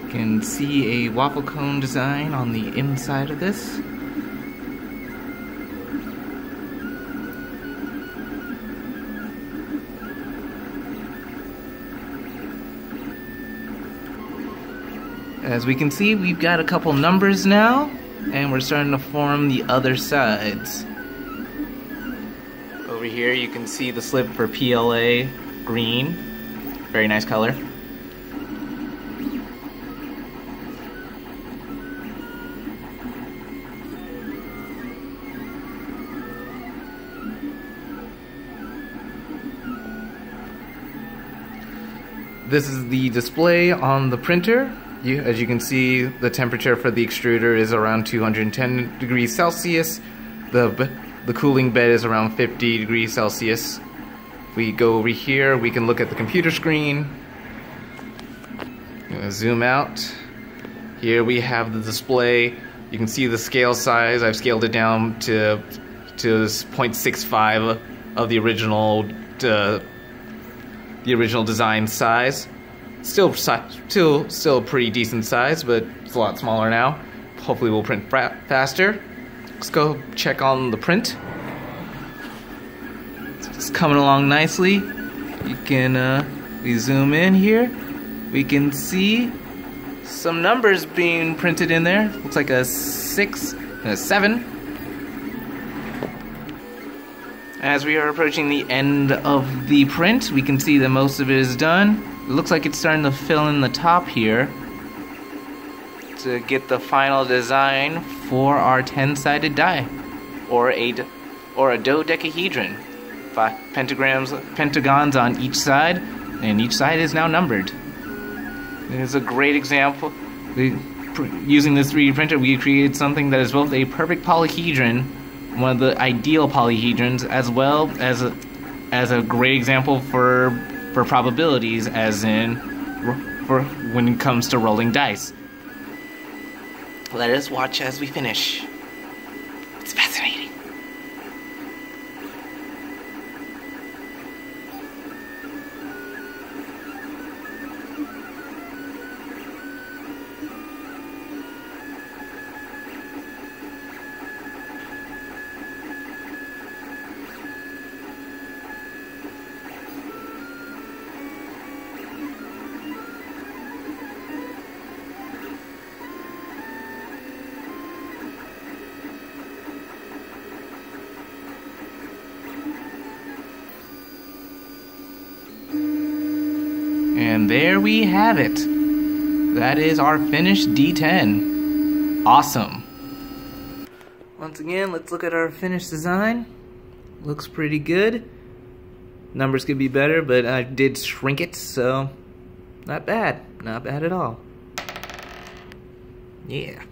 You can see a waffle cone design on the inside of this. As we can see, we've got a couple numbers now, and we're starting to form the other sides. Over here you can see the slip for PLA green. Very nice color. This is the display on the printer. As you can see, the temperature for the extruder is around 210 degrees Celsius. The cooling bed is around 50 degrees Celsius. If we go over here, we can look at the computer screen. Zoom out. Here we have the display. You can see the scale size. I've scaled it down to 0.65 of the original design size. Still a pretty decent size, but it's a lot smaller now. Hopefully we'll print faster. Let's go check on the print. It's coming along nicely. You can, we zoom in here. We can see some numbers being printed in there. Looks like a 6 and a 7. As we are approaching the end of the print, we can see that most of it is done. It looks like it's starting to fill in the top here to get the final design for our 10-sided die, or a dodecahedron. 5 pentagons on each side, and each side is now numbered. It is a great example. Using this 3D printer, we created something that is both a perfect polyhedron, one of the ideal polyhedrons, as well as a great example for probabilities, as in for when it comes to rolling dice. Let us watch as we finish. It's fascinating. And there we have it. That is our finished D10. Awesome. Once again, let's look at our finished design. Looks pretty good. Numbers could be better, but I did shrink it, so not bad. Not bad at all. Yeah.